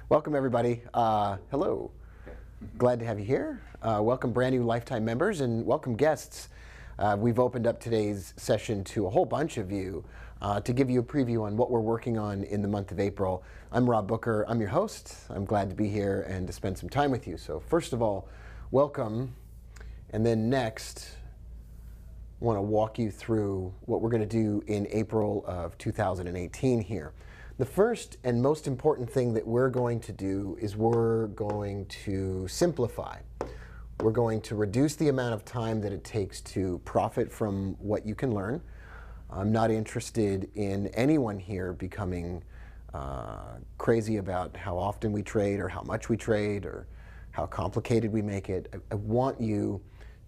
Welcome everybody. Hello. Glad to have you here. Welcome brand new lifetime members and welcome guests. We've opened up today's session to a whole bunch of you to give you a preview on what we're working on in the month of April. I'm Rob Booker. I'm your host. I'm glad to be here and to spend some time with you. So first of all, welcome. And then next, I want to walk you through what we're going to do in April of 2018 here. The first and most important thing that we're going to do is we're going to simplify. We're going to reduce the amount of time that it takes to profit from what you can learn. I'm not interested in anyone here becoming crazy about how often we trade or how much we trade or how complicated we make it. I want you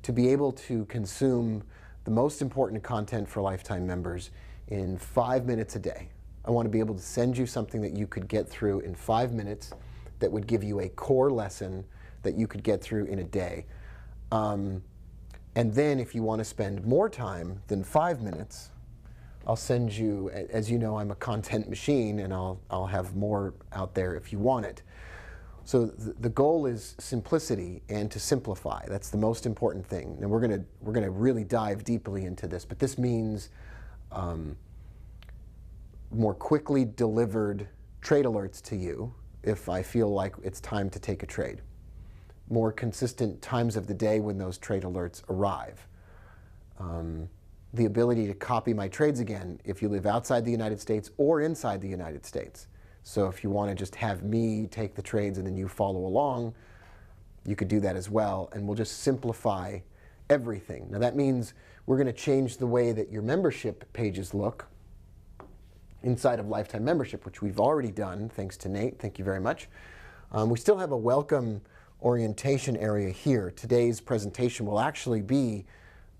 to be able to consume the most important content for lifetime members in 5 minutes a day. I want to be able to send you something that you could get through in 5 minutes that would give you a core lesson that you could get through in a day. And then if you want to spend more time than 5 minutes, I'll send you, as you know, I'm a content machine and I'll have more out there if you want it. So the goal is simplicity and to simplify. That's the most important thing. And we're gonna really dive deeply into this, but this means more quickly delivered trade alerts to you if I feel like it's time to take a trade. More consistent times of the day when those trade alerts arrive. The ability to copy my trades again if you live outside the United States or inside the United States. So if you want to just have me take the trades and then you follow along, you could do that as well, and we'll just simplify everything. Now that means we're going to change the way that your membership pages look inside of Lifetime Membership, which we've already done, thanks to Nate. Thank you very much. We still have a welcome orientation area here. Today's presentation will actually be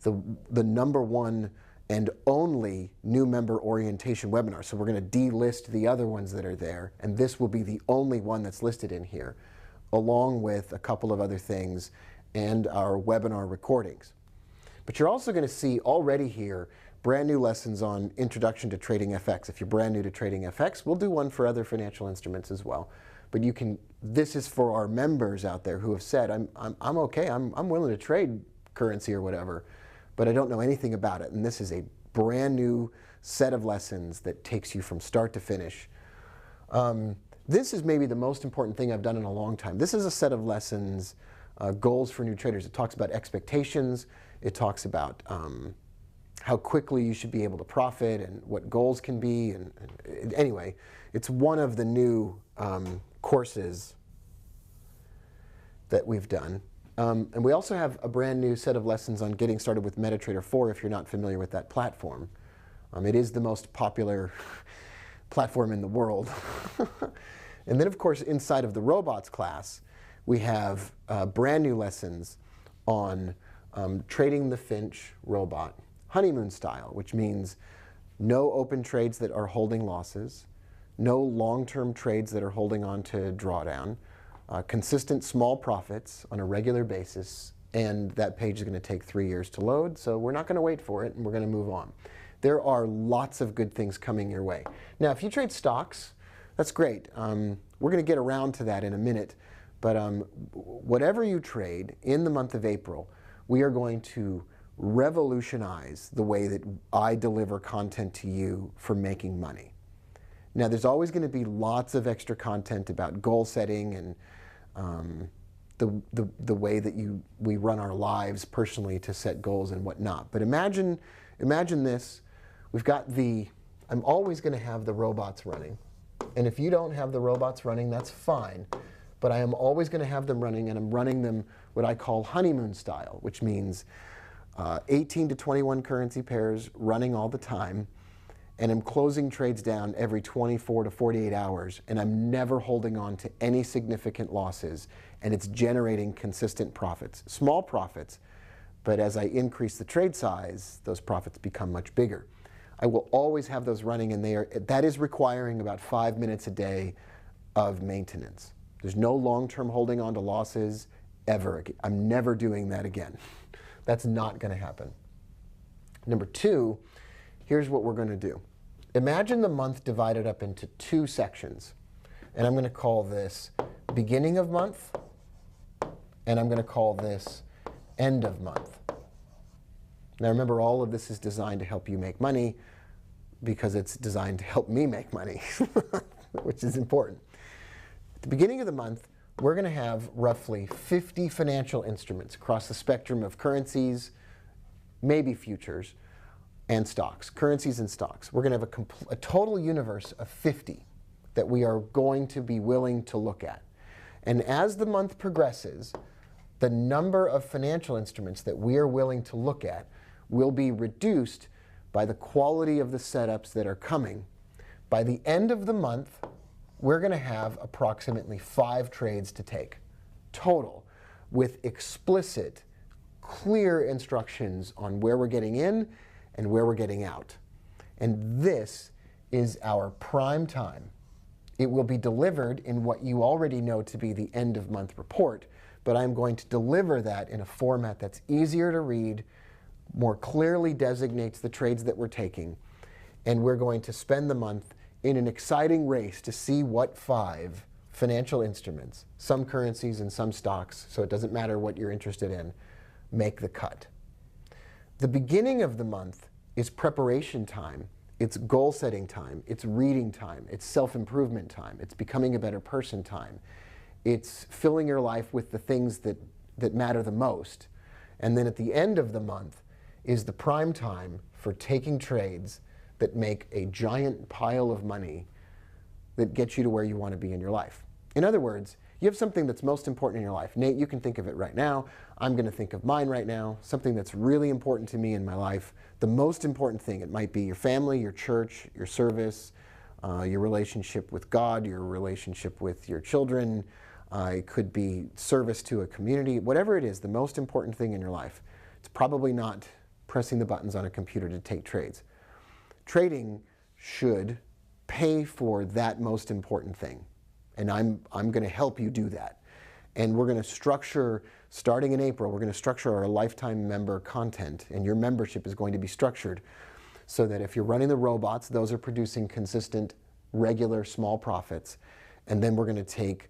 the #1 and only new member orientation webinar. So we're going to delist the other ones that are there, and this will be the only one that's listed in here, along with a couple of other things and our webinar recordings. But you're also going to see already here brand new lessons on Introduction to Trading FX. If you're brand new to Trading FX, we'll do one for other financial instruments as well. But you can, this is for our members out there who have said, I'm okay, I'm willing to trade currency or whatever, but I don't know anything about it. And this is a brand new set of lessons that takes you from start to finish. This is maybe the most important thing I've done in a long time. This is a set of lessons, goals for new traders. It talks about expectations. It talks about how quickly you should be able to profit and what goals can be. And anyway, it's one of the new courses that we've done. And we also have a brand new set of lessons on getting started with MetaTrader 4 if you're not familiar with that platform. It is the most popular platform in the world. And then, of course, inside of the robots class, we have brand new lessons on trading the Finch robot, Honeymoon Style, which means no open trades that are holding losses, no long-term trades that are holding on to drawdown, consistent small profits on a regular basis, and that page is going to take 3 years to load, so we're not going to wait for it, and we're going to move on. There are lots of good things coming your way. Now, if you trade stocks, that's great. We're going to get around to that in a minute, but whatever you trade in the month of April, we are going to revolutionize the way that I deliver content to you for making money. Now, there's always going to be lots of extra content about goal setting and the way that we run our lives personally to set goals and whatnot. But imagine this. We've got I'm always going to have the robots running. And if you don't have the robots running, that's fine. But I am always going to have them running, and I'm running them what I call honeymoon style, which means 18 to 21 currency pairs running all the time, and I'm closing trades down every 24 to 48 hours, and I'm never holding on to any significant losses, and it's generating consistent profits. Small profits, but as I increase the trade size, those profits become much bigger. I will always have those running, and that is requiring about 5 minutes a day of maintenance. There's no long-term holding on to losses ever. I'm never doing that again. That's not going to happen. Number two, here's what we're going to do. Imagine the month divided up into 2 sections. And I'm going to call this beginning of month, and I'm going to call this end of month. Now remember, all of this is designed to help you make money because it's designed to help me make money, which is important. At the beginning of the month, we're going to have roughly 50 financial instruments across the spectrum of currencies, maybe futures, and stocks. Currencies and stocks. We're going to have a total universe of 50 that we are going to be willing to look at. And as the month progresses, the number of financial instruments that we are willing to look at will be reduced by the quality of the setups that are coming. By the end of the month, we're going to have approximately 5 trades to take total, with explicit, clear instructions on where we're getting in and where we're getting out. And this is our prime time. It will be delivered in what you already know to be the end of month report, but I'm going to deliver that in a format that's easier to read, more clearly designates the trades that we're taking, and we're going to spend the month in an exciting race to see what 5 financial instruments, some currencies and some stocks, so it doesn't matter what you're interested in, make the cut. The beginning of the month is preparation time. It's goal-setting time. It's reading time. It's self-improvement time. It's becoming a better person time. It's filling your life with the things that matter the most. And then at the end of the month is the prime time for taking trades that make a giant pile of money that gets you to where you want to be in your life. In other words, you have something that's most important in your life. Nate, you can think of it right now. I'm going to think of mine right now. Something that's really important to me in my life. The most important thing. It might be your family, your church, your service, your relationship with God, your relationship with your children. It could be service to a community. Whatever it is, the most important thing in your life. It's probably not pressing the buttons on a computer to take trades. Trading should pay for that most important thing. And I'm going to help you do that. And we're going to structure, starting in April, we're going to structure our lifetime member content. And your membership is going to be structured so that if you're running the robots, those are producing consistent, regular, small profits. And then we're going to take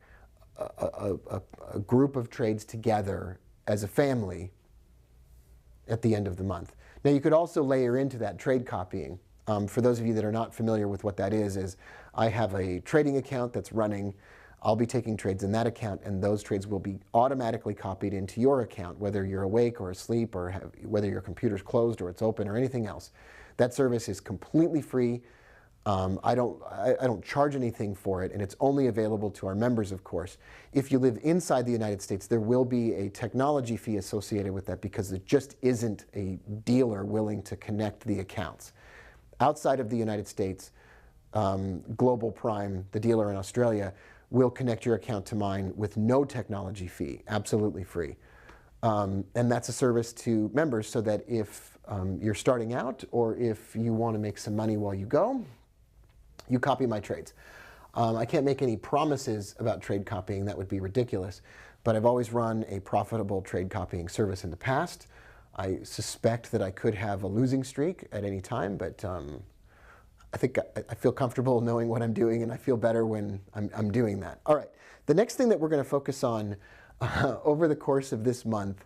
a group of trades together as a family at the end of the month. Now, you could also layer into that trade copying. For those of you that are not familiar with what that is I have a trading account that's running. I'll be taking trades in that account, and those trades will be automatically copied into your account, whether you're awake or asleep, or whether your computer's closed or it's open or anything else. That service is completely free. I don't charge anything for it, and it's only available to our members, of course. If you live inside the United States, there will be a technology fee associated with that because there just isn't a dealer willing to connect the accounts. Outside of the United States, Global Prime, the dealer in Australia, will connect your account to mine with no technology fee, absolutely free. And that's a service to members so that if you're starting out or if you want to make some money while you go, you copy my trades. I can't make any promises about trade copying. That would be ridiculous. But I've always run a profitable trade copying service in the past. I suspect that I could have a losing streak at any time, but I think I feel comfortable knowing what I'm doing, and I feel better when I'm doing that. All right, the next thing that we're going to focus on over the course of this month,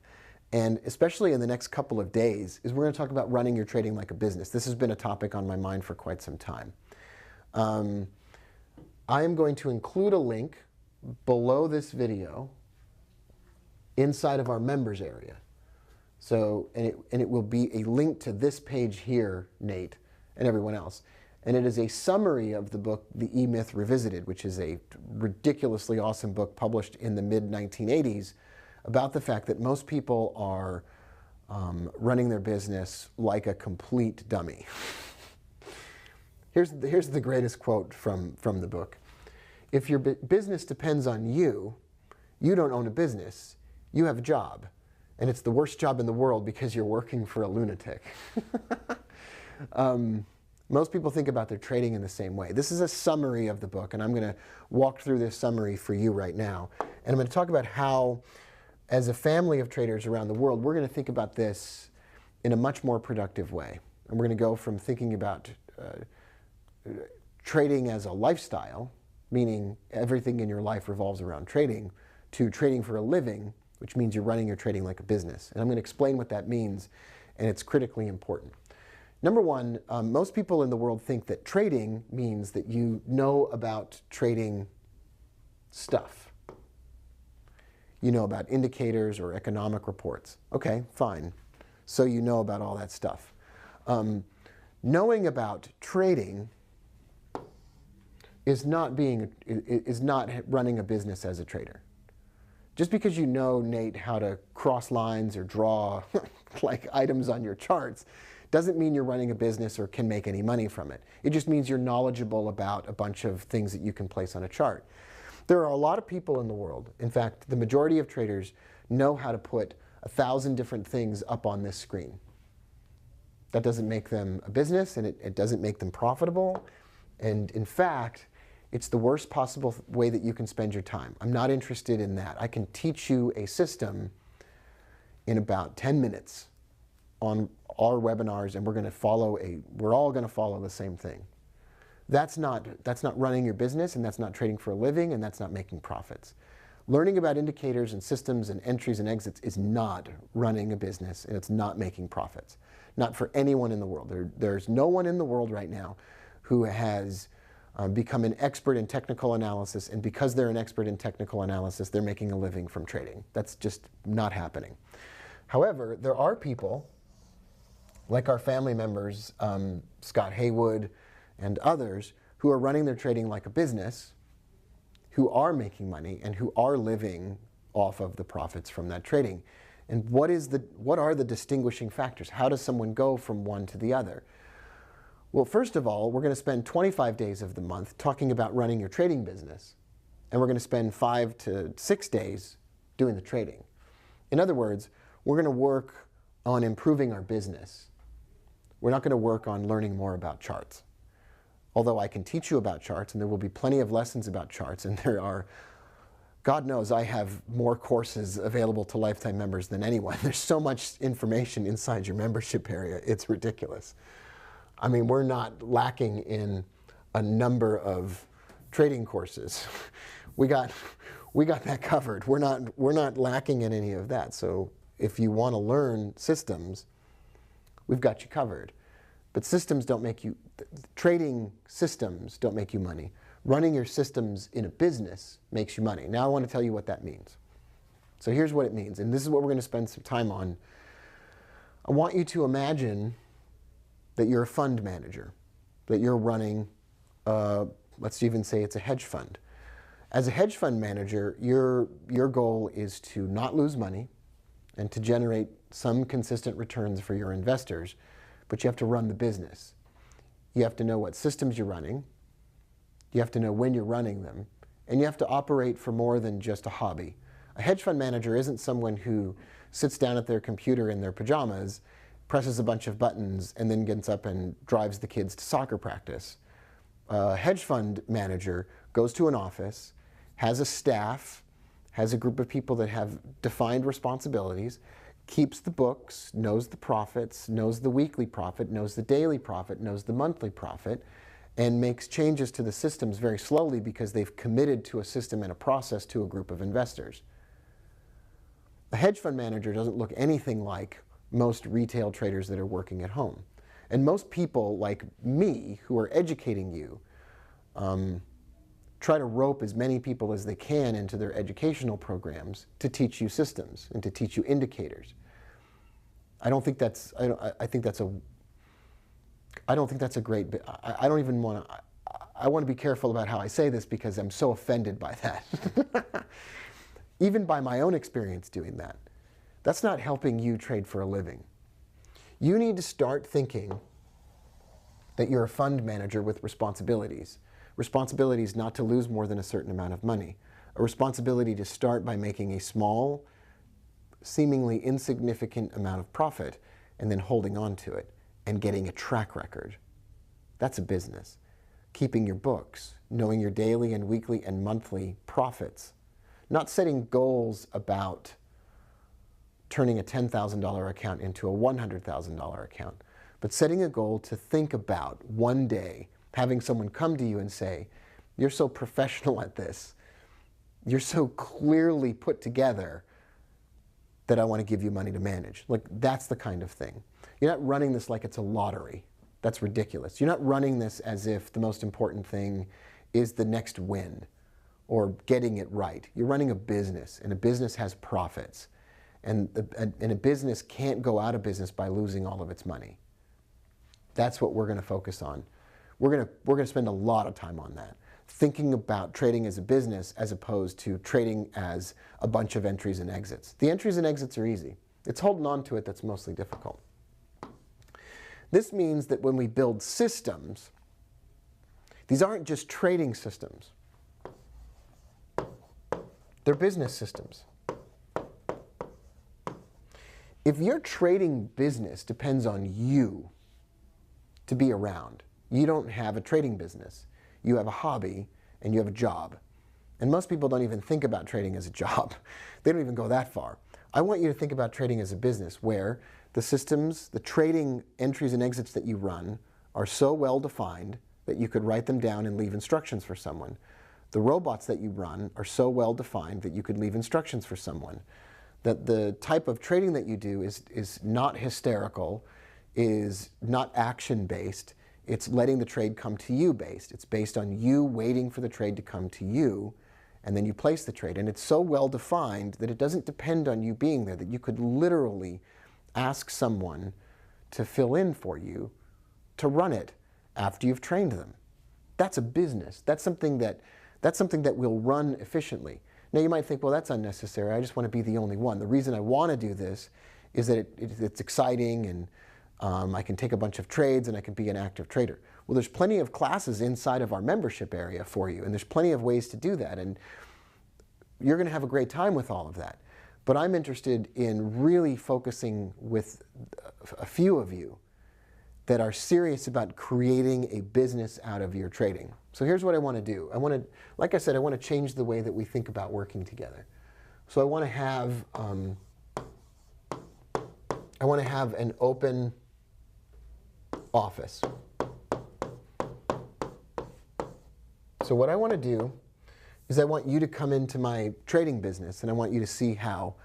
and especially in the next couple of days, is we're going to talk about running your trading like a business. This has been a topic on my mind for quite some time. I am going to include a link below this video inside of our members area. So, and it will be a link to this page here, Nate, and everyone else. And it is a summary of the book, The E-Myth Revisited, which is a ridiculously awesome book published in the mid-1980s about the fact that most people are running their business like a complete dummy. Here's the greatest quote from the book. If your business depends on you, you don't own a business, you have a job. And it's the worst job in the world because you're working for a lunatic. Most people think about their trading in the same way. This is a summary of the book, and I'm going to walk through this summary for you right now. And I'm going to talk about how, as a family of traders around the world, we're going to think about this in a much more productive way. And we're going to go from thinking about trading as a lifestyle, meaning everything in your life revolves around trading, to trading for a living, which means you're running your trading like a business. And I'm going to explain what that means, and it's critically important. Number one, most people in the world think that trading means that you know about trading stuff. You know about indicators or economic reports. Okay, fine. So you know about all that stuff. Knowing about trading is not running a business as a trader. Just because you know, Nate, how to cross lines or draw like items on your charts doesn't mean you're running a business or can make any money from it. It just means you're knowledgeable about a bunch of things that you can place on a chart. There are a lot of people in the world, in fact, the majority of traders know how to put 1,000 different things up on this screen. That doesn't make them a business, and it doesn't make them profitable. And in fact, it's the worst possible way that you can spend your time. I'm not interested in that. I can teach you a system in about 10 minutes on our webinars, and we're all going to follow the same thing. That's not running your business, and that's not trading for a living, and that's not making profits. Learning about indicators and systems and entries and exits is not running a business, and it's not making profits. Not for anyone in the world. There's no one in the world right now who has become an expert in technical analysis, and because they're an expert in technical analysis, they're making a living from trading. That's just not happening. However, there are people, like our family members, Scott Haywood and others, who are running their trading like a business, who are making money and who are living off of the profits from that trading. And what are the distinguishing factors? How does someone go from one to the other? Well, first of all, we're going to spend 25 days of the month talking about running your trading business, and we're going to spend 5 to 6 days doing the trading. In other words, we're going to work on improving our business. We're not going to work on learning more about charts. Although I can teach you about charts, and there will be plenty of lessons about charts, and there are, God knows, I have more courses available to lifetime members than anyone. There's so much information inside your membership area, it's ridiculous. I mean, we're not lacking in a number of trading courses. We got that covered. We're not lacking in any of that. So if you want to learn systems, we've got you covered. But systems don't make you, trading systems don't make you money. Running your systems in a business makes you money. Now I want to tell you what that means. So here's what it means, and this is what we're going to spend some time on. I want you to imagine that you're a fund manager, that you're running, let's even say it's a hedge fund. As a hedge fund manager, your goal is to not lose money and to generate some consistent returns for your investors, but you have to run the business. You have to know what systems you're running, you have to know when you're running them, and you have to operate for more than just a hobby. A hedge fund manager isn't someone who sits down at their computer in their pajamas, presses a bunch of buttons, and then gets up and drives the kids to soccer practice. A hedge fund manager goes to an office, has a staff, has a group of people that have defined responsibilities, keeps the books, knows the profits, knows the weekly profit, knows the daily profit, knows the monthly profit, and makes changes to the systems very slowly because they've committed to a system and a process to a group of investors. A hedge fund manager doesn't look anything like most retail traders that are working at home. And most people like me who are educating you try to rope as many people as they can into their educational programs to teach you systems and to teach you indicators. I don't think that's a great, I don't even want to, I want to be careful about how I say this because I'm so offended by that. Even by my own experience doing that. That's not helping you trade for a living. You need to start thinking that you're a fund manager with responsibilities. Responsibilities not to lose more than a certain amount of money. A responsibility to start by making a small, seemingly insignificant amount of profit and then holding on to it and getting a track record. That's a business. Keeping your books, knowing your daily and weekly and monthly profits. Not setting goals about turning a $10,000 account into a $100,000 account, but setting a goal to think about one day, having someone come to you and say, You're so professional at this. You're so clearly put together that I want to give you money to manage. Like, that's the kind of thing. You're not running this like it's a lottery. That's ridiculous. You're not running this as if the most important thing is the next win or getting it right. You're running a business, and a business has profits. And a business can't go out of business by losing all of its money. That's what we're going to focus on. We're going to spend a lot of time on that, thinking about trading as a business as opposed to trading as a bunch of entries and exits. The entries and exits are easy. It's holding on to it that's mostly difficult. This means that when we build systems, these aren't just trading systems. They're business systems. If your trading business depends on you to be around, you don't have a trading business. You have a hobby and you have a job. And most people don't even think about trading as a job. They don't even go that far. I want you to think about trading as a business where the systems, the trading entries and exits that you run are so well defined that you could write them down and leave instructions for someone. The robots that you run are so well defined that you could leave instructions for someone. That the type of trading that you do is not hysterical, is not action-based. It's letting the trade come to you based. It's based on you waiting for the trade to come to you, and then you place the trade. And it's so well defined that it doesn't depend on you being there, that you could literally ask someone to fill in for you to run it after you've trained them. That's a business. That's something that will run efficiently. Now you might think, well, that's unnecessary. I just want to be the only one. The reason I want to do this is that it's exciting, and I can take a bunch of trades and I can be an active trader. Well, there's plenty of classes inside of our membership area for you, and there's plenty of ways to do that, and you're going to have a great time with all of that. But I'm interested in really focusing with a few of you that are serious about creating a business out of your trading. So here's what I want to do. Like I said, I want to change the way that we think about working together. So I want to have an open office. So what I want to do is I want you to come into my trading business, and I want you to see how,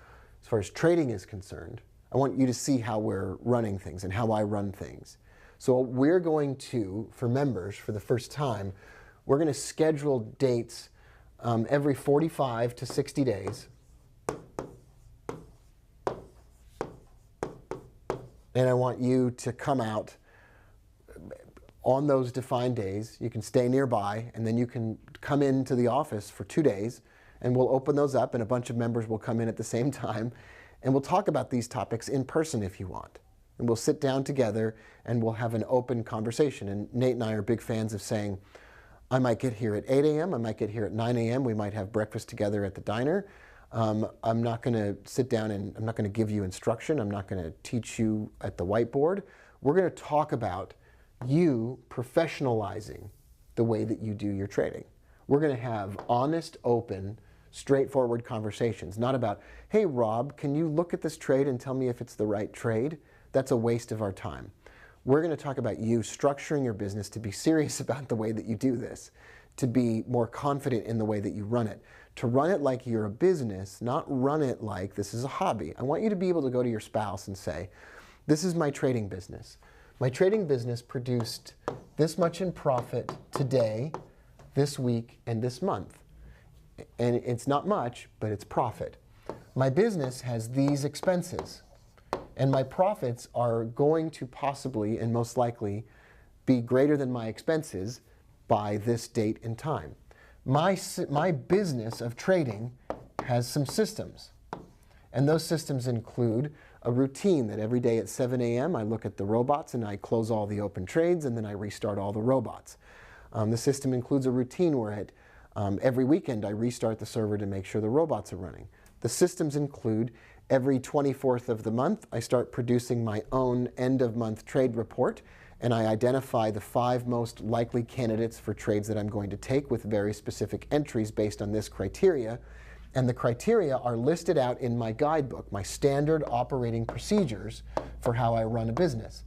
as far as trading is concerned, I want you to see how we're running things and how I run things. So we're going to, for members, for the first time, we're going to schedule dates every 45 to 60 days. And I want you to come out on those defined days. You can stay nearby, and then you can come into the office for 2 days, and we'll open those up, and a bunch of members will come in at the same time, and we'll talk about these topics in person if you want. And we'll sit down together and we'll have an open conversation. And Nate and I are big fans of saying, I might get here at 8 a.m., I might get here at 9 a.m., we might have breakfast together at the diner. I'm not going to sit down and I'm not going to give you instruction. I'm not going to teach you at the whiteboard. We're going to talk about you professionalizing the way that you do your trading. We're going to have honest, open, straightforward conversations, not about, hey, Rob, can you look at this trade and tell me if it's the right trade? That's a waste of our time. We're going to talk about you structuring your business to be serious about the way that you do this, to be more confident in the way that you run it, to run it like you're a business, not run it like this is a hobby. I want you to be able to go to your spouse and say, this is my trading business. My trading business produced this much in profit today, this week, and this month. And it's not much, but it's profit. My business has these expenses. And my profits are going to possibly and most likely be greater than my expenses by this date and time. My business of trading has some systems. And those systems include a routine that every day at 7 a.m. I look at the robots and I close all the open trades and then I restart all the robots. The system includes a routine where every weekend I restart the server to make sure the robots are running. The systems include every 24th of the month, I start producing my own end-of-month trade report, and I identify the 5 most likely candidates for trades that I'm going to take with very specific entries based on this criteria. And the criteria are listed out in my guidebook, my standard operating procedures for how I run a business.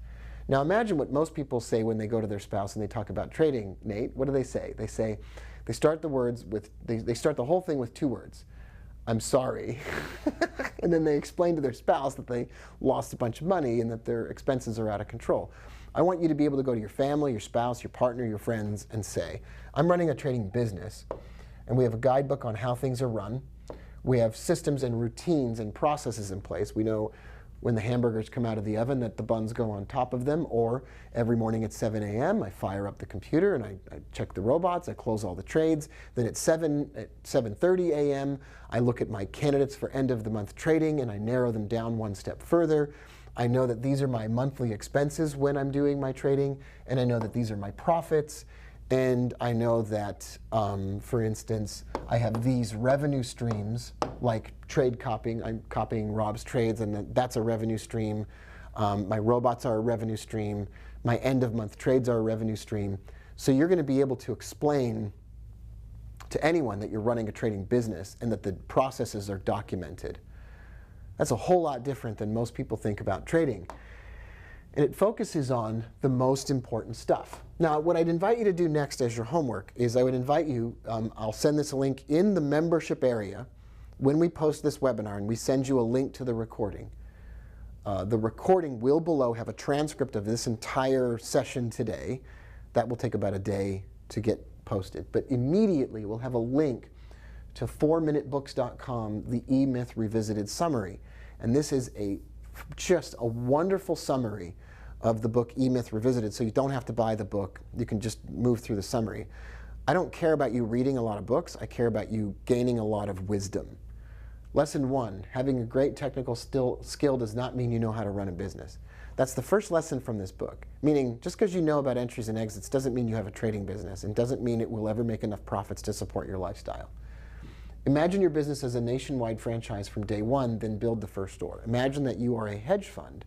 Now imagine what most people say when they go to their spouse and they talk about trading, Nate. What do they say? They start they start the whole thing with 2 words. I'm sorry. And then they explain to their spouse that they lost a bunch of money and that their expenses are out of control. I want you to be able to go to your family, your spouse, your partner, your friends, and say, I'm running a trading business, and we have a guidebook on how things are run. We have systems and routines and processes in place. We know when the hamburgers come out of the oven that the buns go on top of them, or every morning at 7 a.m. I fire up the computer and I check the robots, I close all the trades. Then at 7:30 a.m. I look at my candidates for end of the month trading and I narrow them down one step further. I know that these are my monthly expenses when I'm doing my trading, and I know that these are my profits. And I know that, for instance, I have these revenue streams, like trade copying. I'm copying Rob's trades, and that's a revenue stream. My robots are a revenue stream. My end-of-month trades are a revenue stream. So you're going to be able to explain to anyone that you're running a trading business and that the processes are documented. That's a whole lot different than most people think about trading. And it focuses on the most important stuff. Now, what I'd invite you to do next as your homework is I would invite you, I'll send this a link in the membership area when we post this webinar, and we send you a link to the recording. The recording will below have a transcript of this entire session today. That will take about a day to get posted. But immediately we'll have a link to 4minutebooks.com, the E-Myth Revisited Summary. And this is just a wonderful summary of the book E-Myth Revisited, so you don't have to buy the book. You can just move through the summary. I don't care about you reading a lot of books. I care about you gaining a lot of wisdom. Lesson 1, having a great technical skill does not mean you know how to run a business. That's the first lesson from this book, meaning just because you know about entries and exits doesn't mean you have a trading business, and doesn't mean it will ever make enough profits to support your lifestyle. Imagine your business as a nationwide franchise from day one, then build the first store. Imagine that you are a hedge fund.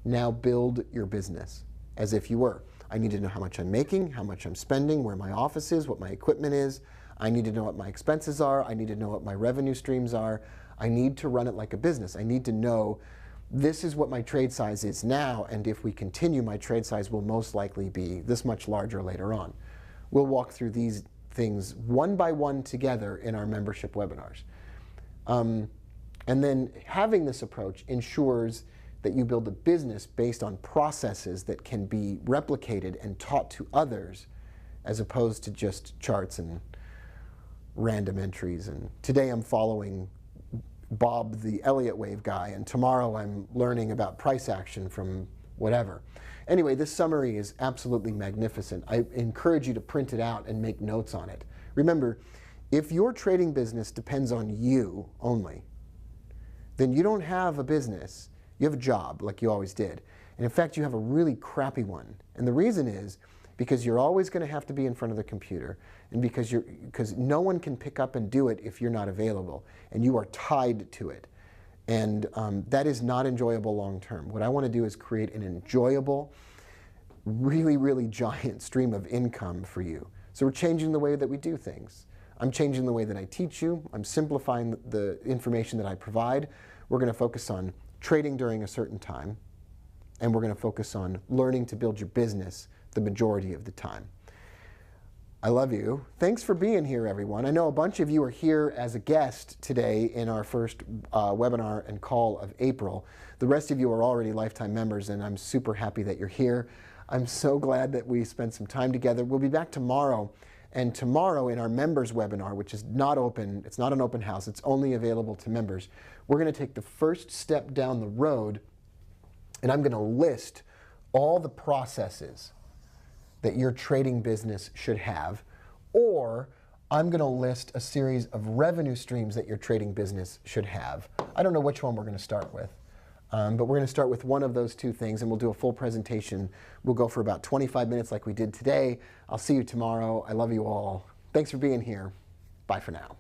Now build your business as if you were. I need to know how much I'm making, how much I'm spending, where my office is, what my equipment is. I need to know what my expenses are. I need to know what my revenue streams are. I need to run it like a business. I need to know this is what my trade size is now, and if we continue, my trade size will most likely be this much larger later on. We'll walk through these things one by one together in our membership webinars. And then having this approach ensures that you build a business based on processes that can be replicated and taught to others, as opposed to just charts and random entries. And today I'm following Bob the Elliott wave guy, and tomorrow I'm learning about price action from whatever. Anyway, this summary is absolutely magnificent. I encourage you to print it out and make notes on it. Remember, if your trading business depends on you only, then you don't have a business. You have a job like you always did. And in fact, you have a really crappy one. And the reason is because you're always going to have to be in front of the computer, and because no one can pick up and do it if you're not available, and you are tied to it. And that is not enjoyable long term. What I want to do is create an enjoyable, really, really giant stream of income for you. So we're changing the way that we do things. I'm changing the way that I teach you. I'm simplifying the information that I provide. We're going to focus on trading during a certain time, and we're going to focus on learning to build your business the majority of the time. I love you. Thanks for being here, everyone. I know a bunch of you are here as a guest today in our first webinar and call of April. The rest of you are already lifetime members, and I'm super happy that you're here. I'm so glad that we spent some time together. We'll be back tomorrow, and tomorrow in our members webinar, which is not open, it's not an open house, it's only available to members, we're going to take the first step down the road, and I'm going to list all the processes that your trading business should have, or I'm going to list a series of revenue streams that your trading business should have. I don't know which one we're going to start with, but we're going to start with one of those two things, and we'll do a full presentation. We'll go for about 25 minutes like we did today. I'll see you tomorrow. I love you all. Thanks for being here. Bye for now.